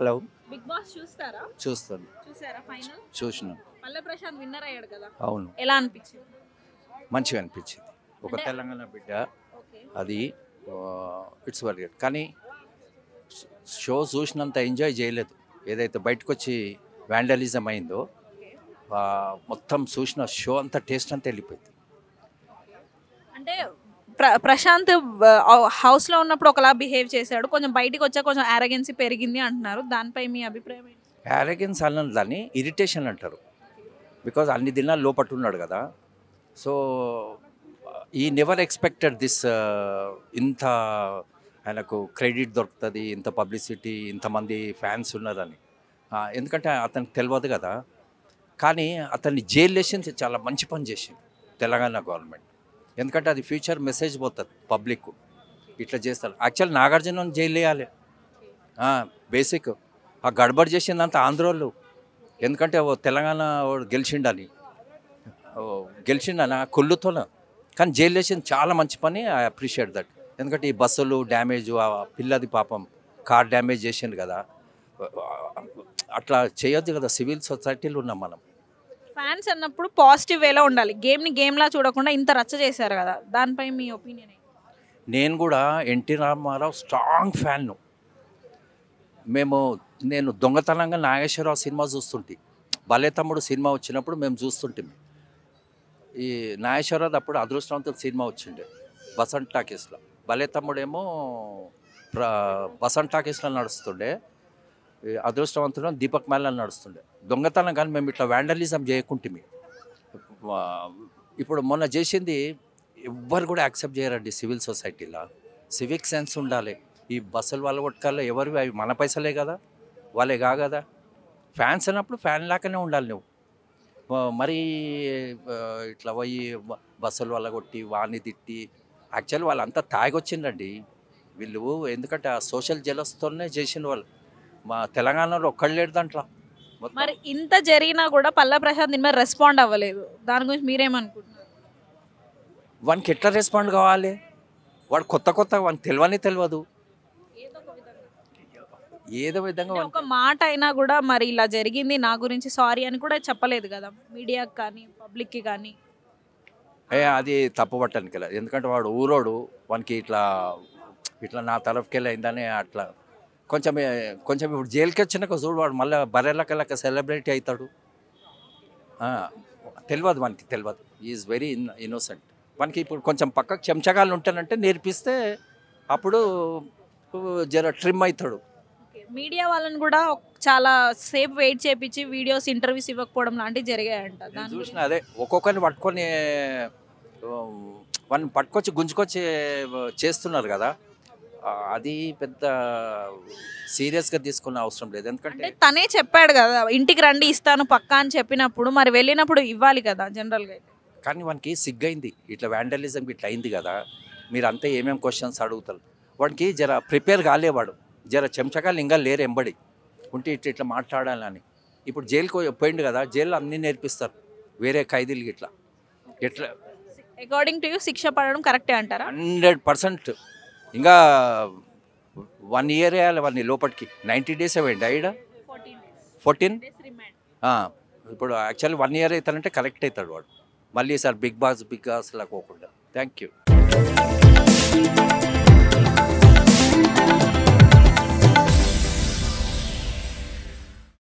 Hello. Big boss చూస్తారా? చూస్తాను. చూసారా ఫైనల్? చూసినాను. పల్లె ప్రశాంత్ విన్నర్ అయ్యాడు కదా. అవును, ఎలా అనిపించింది? మంచిగా అనిపించింది. ఒక తెలంగాణ బిడ్డ అది ఇట్స్ వెరీ గుడ్. కానీ షో చూసినంత ఎంజాయ్ చేయలేదు. ఏదైతే బయటకు వచ్చి వ్యాండలిజం అయిందో మొత్తం చూసిన షో అంతా టేస్ట్ అంతా వెళ్ళిపోయింది. అంటే ప్రశాంత్ హౌస్ లో ఉన్నప్పుడు ఒకలా బిహేవ్ చేశాడు, కొంచెం బయటికి వచ్చా కొంచెం ఆరోగెన్సీ పెరిగింది అంటున్నారు. దానిపై మీ అభిప్రాయం ఏంటి? యారగెన్స్ అన్నది దాన్ని ఇరిటేషన్ అంటారు. బికాజ్ అన్ని దినాలు లోపట్టు ఉన్నాడు కదా. సో ఈ నెవర్ ఎక్స్పెక్టెడ్ దిస్. ఇంత ఆయనకు క్రెడిట్ దొరుకుతుంది, ఇంత పబ్లిసిటీ, ఇంతమంది ఫ్యాన్స్ ఉన్నారని. ఎందుకంటే అతనికి తెలియదు కదా. కానీ అతన్ని జైలు వేసింది చాలా మంచి పని చేసింది తెలంగాణ గవర్నమెంట్. ఎందుకంటే అది ఫ్యూచర్ మెసేజ్ పోతుంది పబ్లిక్. ఇట్లా చేస్తారు. యాక్చువల్ నాగార్జున జైలు వేయాలి. బేసిక్ ఆ గడబడి చేసిందంతా ఆంధ్రోళ్ళు. ఎందుకంటే ఓ తెలంగాణ గెలిచిండని కుళ్ళుతోన. కానీ జైలు వేసింది చాలా మంచి పని. I appreciate that. ఎందుకంటే ఈ బస్సులు డ్యామేజ్, ఆ పిల్లది పాపం కార్ డ్యామేజ్ చేసిండు కదా. అట్లా చేయొద్దు కదా. సివిల్ సొసైటీలో ఉన్నాం మనం. ఫ్యాన్స్ అన్నప్పుడు పాజిటివ్ వేలో ఉండాలి. గేమ్లా చూడకుండా ఇంత రచ్చ చేశారు కదా, దానిపై మీ ఒపీనియన్ ఏంటి? నేను కూడా ఎన్టీ రామారావు స్ట్రాంగ్ ఫ్యాన్ను. నేను దొంగతనంగా నాగేశ్వరరావు సినిమా చూస్తుంటే, భలే తమ్ముడు సినిమా వచ్చినప్పుడు మేము చూస్తుంటే, ఈ నాగేశ్వరరావు అప్పుడు అదృష్టవంతుల సినిమా వచ్చిండే బసంట్ టాకీస్లో. భలే తమ్ముడేమో బసంట్ టాకీస్లో నడుస్తుండే, అదృష్టవంతుడు దీపక్ మేళ నడుస్తుండే. దొంగతనం కానీ మేము ఇట్లా వ్యాండలిజం చేయకుంటే. ఇప్పుడు మొన్న చేసింది ఎవ్వరు కూడా యాక్సెప్ట్ చేయరండి సివిల్ సొసైటీలో. సివిక్ సెన్స్ ఉండాలి. ఈ బస్సులు వాళ్ళ కొట్టుకాల్లో ఎవరివి? అవి మన పైసలే కదా, వాళ్ళే కదా. ఫ్యాన్స్ అన్నప్పుడు ఫ్యాన్ లాగానే ఉండాలి నువ్వు. మరి ఇట్లా పోయి బస్సులు వాళ్ళ కొట్టి వాడిని తిట్టి, యాక్చువల్లీ వాళ్ళంతా తాగొచ్చిండండి వీళ్ళు. ఎందుకంటే ఆ సోషల్ జెలస్తోనే చేసిన వాళ్ళు. మా తెలంగాణలో ఒక్కళ్ళు లేడు దాంట్లో. మరి ఇంత జరిగినా కూడా పల్లె ప్రశాంత్ దీని మీద రెస్పాండ్ అవ్వలేదు. దాని గురించి మీరేమనుకుంటున్నారు? వానికి ఎట్లా రెస్పాండ్ కావాలి? వాడు కొత్త వానికి తెలియదు. ఏదో విధంగా ఒక మాట అయినా కూడా మరి ఇలా జరిగింది నా గురించి సారీ అని కూడా చెప్పలేదు కదా మీడియాకి కానీ పబ్లిక్కి కానీ. అది తప్పు పట్టడానికి వెళ్ళదు. ఎందుకంటే వాడు ఊరోడు. వానికి ఇట్లా నా తరఫుకి అయిందని అట్లా కొంచెం ఇప్పుడు జైలుకి వచ్చినాక చూడు, వాడు మళ్ళీ బర్రెలక సెలబ్రిటీ అవుతాడు. తెలియదు, వానికి తెలియదు. Is very innocent. వానికి ఇప్పుడు కొంచెం పక్కకు చెంచగాళ్ళు ఉంటానంటే నేర్పిస్తే అప్పుడు జర ట్రిమ్ అవుతాడు. మీడియా వాళ్ళని కూడా చాలా సేపు వెయిట్ చేపించి వీడియోస్ ఇంటర్వ్యూస్ ఇవ్వకపోవడం లాంటివి జరిగాయంట. చూసిన అదే ఒక్కొక్కరిని పట్టుకొని వాడిని పట్టుకొచ్చి గుంజుకొచ్చి చేస్తున్నారు కదా. అది పెద్ద సీరియస్గా తీసుకునే అవసరం లేదు. ఎందుకంటే తనే చెప్పాడు కదా ఇంటికి రండి ఇస్తాను పక్కా అని చెప్పినప్పుడు మరి వెళ్ళినప్పుడు ఇవ్వాలి కదా జనరల్గా. కానీ వానికి సిగ్గైంది. ఇట్లా వ్యాండలిజం ఇట్లా అయింది కదా, మీరు అంతా ఏమేమి క్వశ్చన్స్ అడుగుతారు. వాడికి జర ప్రిపేర్ కాలేవాడు. జర చెంచకాలు ఇంకా లేరు ఎంబడి ఉంటే ఇట్లా మాట్లాడాలని. ఇప్పుడు జైలుకు పోయిండు కదా, జైల్లో అన్నీ నేర్పిస్తారు వేరే ఖైదీలకి ఇట్లా. ఎట్లా అకార్డింగ్ టు యూ శిక్ష పడడం కరెక్టే అంటారా? 100%. ఇంకా 1 year వేయాలి వాడిని లోపలికి. 90 days అవ్వండి అయిడ 14. ఇప్పుడు యాక్చువల్లీ 1 year అవుతానంటే కరెక్ట్ అవుతాడు వాడు. మళ్ళీ సార్ బిగ్ బాస్ లాగా పోకుండా. Thank you.